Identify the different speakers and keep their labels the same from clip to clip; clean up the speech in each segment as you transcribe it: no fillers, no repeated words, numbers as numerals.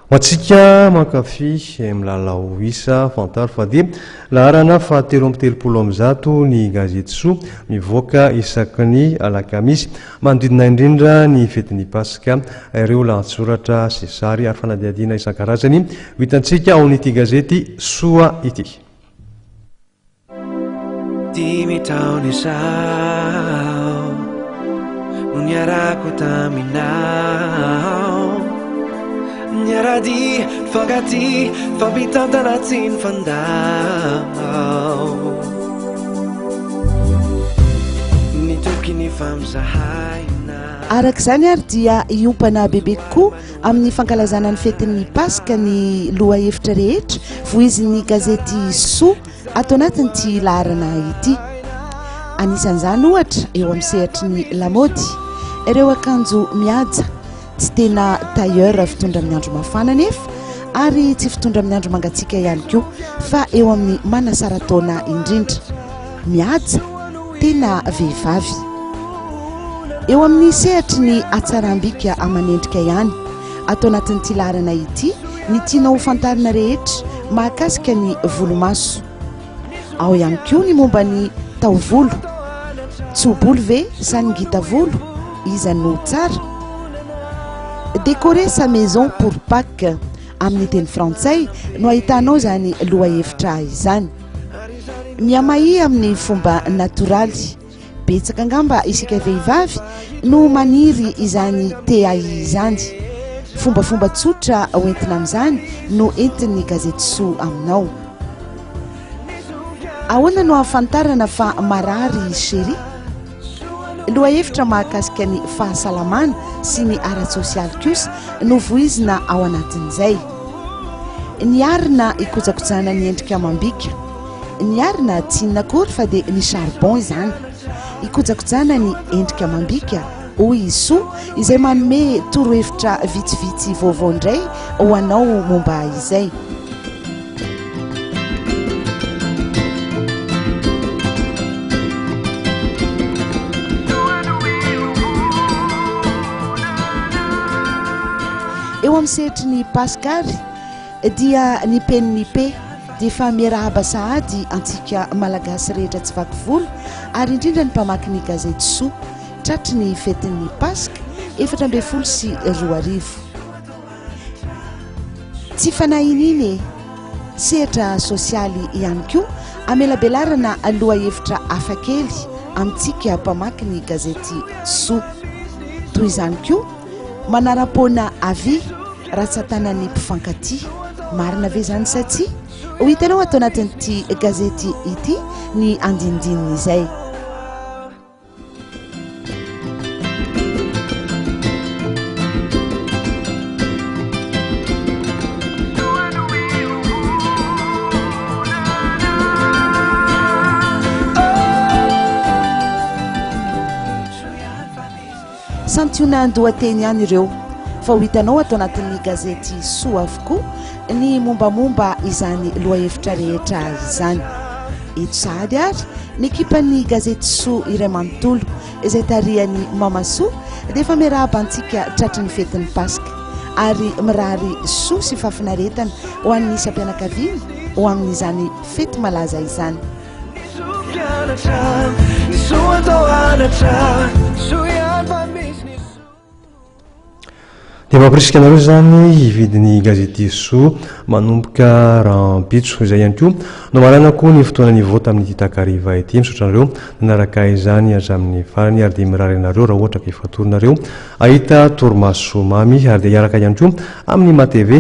Speaker 1: Matsika mankafy milalao isa fantaro fa dia laharana fahatelo amby telopolo amby zato ny gazety Soa mivoaka isaky ny alakamisy manodidina indrindra ny fetin'ny Pasika ireo lahatsoratra sy sary ary fanadihadiana isan-karazany vitantsika ao an'ity gazety Soa ity.
Speaker 2: Dimy taona izao no niarako taminao, niarady fangaty fampitantana tsy ny fandao, nitoky ny famizahayna.
Speaker 3: Arak'izany ary dia iompana bebe kokoa amin'ny fankalazana ny fetin'ny Pasika ny loha hevitra rehetra voizin'ny gazety Soa ato anatin'ity laharana ity. Anisan'izany ohatra eo amin'ny sehatry ny lamaody, ireo akanjo mihaja tsy tena tailleur fitondra amin'ny andro mafana nefa ary tsy fitondra amin'ny andro mangatsiaka ihany koa fa eo amin'ny manasara taona indrindra, mihaja tena vehivavy. Eo amin'ny sehatry ny atsarambika amanendrika ihany ato anatin'ity laharana ity ny tianao fantarina rehetra mahakasika ny volomaso, ao ihany koa ny momba ny taovolo, tsobolo ve sa ny ngita volo, iza no tsara. Décorer sa maison pour Pâques amin'ny teny frantsay no ahitanao zany loha hevitra izany. Miamahi amin'ny fomba natoraly, betsaka angamba isika vehivavy no maniry izany teahi izany. Fombafomba tsotra hoentina amin'izany no entin'ny gazety Soa aminao. Ahoana no ahafantarana fa marary chéri? Loha hevitra mahakasika ny fahasalamana sy ny ara-tsosialy kosa no voizina ao anatin'izay. Niarina ikojakojana ny endrika amam-bika, niarina tsy inakory fa dia ny charbon izany, ikojakojana ny endrika amam-bika hoy Soa izay manome torohevitra vitsivitsy vaovao indray ho anao momba izay. Eo amin'ny sehatry ny Pasikary dia ny penin'ny pe dia efa miarahaba sahady antsika malagasy rehetra tsy vaky volo ary indrindra ny mpamaky ny gazety Soa tratry ny fetin'ny Pasika 14 tsy fanahininy sehatra sosialy ihany koa amelabelarana loha hevitra hafakely amintsika mpamaky ny gazety Soa toy izany koa manara-pona avy ratsatanan'ny mpifankaty, marina ve zany sa tsy? Ho hitanao ato anatin'ity gazety ity ny andinindininy izay. Santiona andohateny ihany ireo fa ho hitanao ato anatin'ny gazety Soa avokoa ny mombamomba izany loha hevitra rehetra izany. Eto sahady ary ny ekipan'ny gazety Soa iray manontolo izay tarihan'ny Mama Soa dia efa miarahaba antsika tratry ny fetin'ny Pasika ary mirary soa sy fafinaretana ho an'ny isam-pianakaviana ho amin'izany fety malaza izany.
Speaker 1: Dia mampirisika anareo zany hividin'ny gazety Soa manomboka rahampitso izay ihany koa no marana koa ny fotoana nivao tamin'ity takariva ity misaotra anareo nanaraka izany hatramin'ny farany ary dia mirary anareo raha ohatra ka ifatorinareo ahita torimaso mamy ary dia hiaraka ihany koa amin'ny matv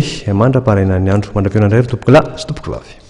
Speaker 1: mandra-paraina ny andro mandrapiona indray ry tompoko lahy sy tompoko vavy.